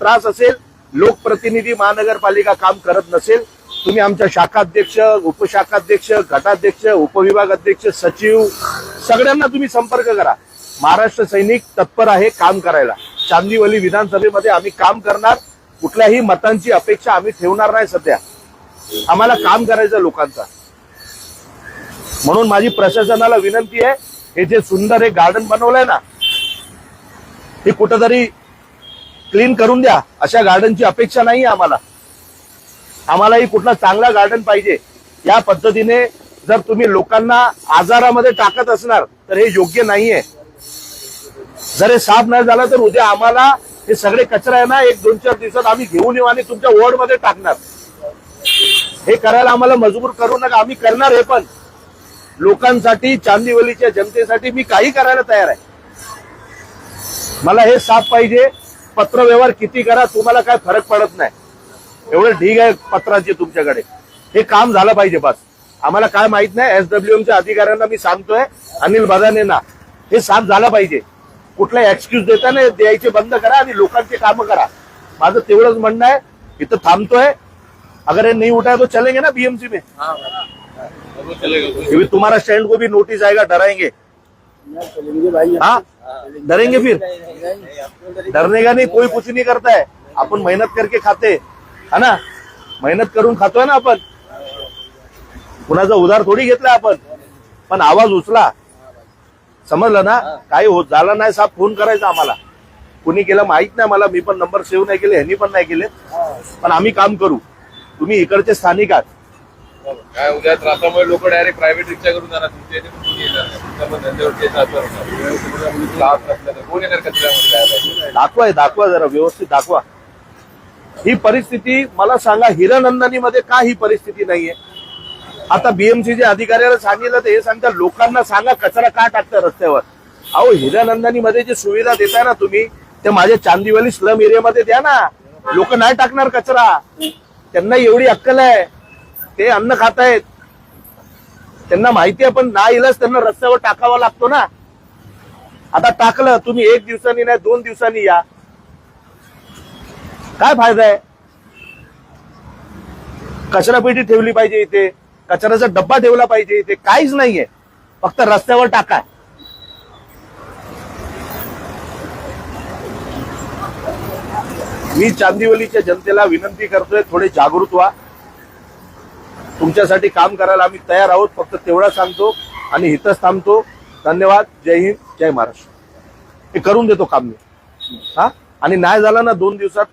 त्रास असेल, लोकप्रतिनिधी महानगरपालिका काम करत नसेल, तुम्ही आमच्या शाखाध्यक्ष, उपशाखाध्यक्ष, गटाध्यक्ष, उपविभाग अध्यक्ष, सचिव सगळ्यांना तुम्ही संपर्क करा. महाराष्ट्र सैनिक तत्पर आहे काम करायला. चांदिवली विधानसभेमध्ये आम्ही काम करणार. कुठल्याही मतांची अपेक्षा आम्ही ठेवणार नाही. सध्या आम्हाला काम करायचं लोकांचा. म्हणून माझी प्रशासनाला विनंती आहे, हे जे सुंदर हे गार्डन बनवलंय ना, हे कुठंतरी क्लीन करून द्या. अशा गार्डनची अपेक्षा नाही आम्हाला. आम्हालाही कुठला चांगला गार्डन पाहिजे. या पद्धतीने जर तुम्ही लोकांना आजारामध्ये टाकत असणार तर हे योग्य नाहीये. जर हे साफ नाही झालं तर उद्या आम्हाला हे सगळे कचरा आहे ना 1-2-4 दिवसात आम्ही घेऊन येऊ आणि तुमच्या वॉर्डमध्ये टाकणार. हे करायला आम्हाला मजबूर करू नका. आम्ही करणार हे पण लोकांसाठी, चांदिवलीच्या जनतेसाठी मी काही करायला तयार आहे. मला हे साफ पाहिजे. पत्रव्यवहार किती करा, तुम्हाला काय फरक पडत नाही. एवढे ढीग आहे पत्राचे तुमच्याकडे. हे काम झालं पाहिजे बस. आम्हाला काय माहित नाही. SWMच्या अधिकाऱ्यांना मी सांगतोय, अनिल बदानेंना, हे साफ झालं पाहिजे. कुठला एक्सक्यूज देता नाही द्यायचे बंद करा आणि लोकांचे कामं करा. माझं तेवढंच म्हणणं आहे. इथं थांबतोय. अगर ये नहीं उठाए तो चलेंगे ना BMC में. भी तुम्हारा स्टैंड को भी नोटिस आएगा. डराएंगे? हाँ, डरेंगे फिर? डरने का नहीं, कोई कुछ नहीं करता है. अपन मेहनत करके खाते है ना, मेहनत करून खातोय ना आपण. कुणाचा उधार थोडी घेतलाय आपण. पण आवाज उचला. समजलं ना. काही होत झालं नाही साहेब, फोन करायचा आम्हाला. कुणी केलं माहित नाही मला. मी पण नंबर सेव्ह नाही केले, ह्यांनी पण नाही केले. पण आम्ही काम करू. तुम्ही इकडचे स्थानिक आहात. काय उद्या त्रासामुळे लोक डायरेक्ट प्रायव्हेट रिक्षा करून जाणार. तुमच्या इथे कोण येणार कचऱ्यामध्ये? दाखवा जरा व्यवस्थित दाखवा. ही परिस्थिती मला सांगा, हिरनंदनीमध्ये का ही परिस्थिती नाहीये? आता BMCच्या अधिकाऱ्याला सांगितलं तर हे सांगतात लोकांना सांगा कचरा का टाकता रस्त्यावर. अहो, हिरनंदनीमध्ये जी सुविधा देताय ना तुम्ही, ते माझ्या चांदिवली स्लम एरियामध्ये द्या ना. लोक नाही टाकणार कचरा. त्यांना एवढी अक्कल आहे. ते अन्न खातायत, त्यांना माहिती आहे. पण नाईलाज त्यांना रस्त्यावर टाकावा लागतो ना. आता टाकलं तुम्ही, 1 दिवसांनी नाही 2 दिवसांनी या. काय फायदा आहे? कचरापेटी ठेवली पाहिजे इथे, कचऱ्याचा डब्बा ठेवला पाहिजे इथे. काहीच नाहीये, फक्त रस्त्यावर टाका. मी चांदिवलीच्या जनतेला विनंती करतोय, थोडे जागृत व्हा. तुमच्यासाठी काम करायला आम्ही तयार आहोत. फक्त तेवढा सांगतो आणि इथंच थांबतो. धन्यवाद. जय हिंद, जय महाराष्ट्र. हे करून देतो काम मी. हा, आणि नाही झालं ना 2 दिवसात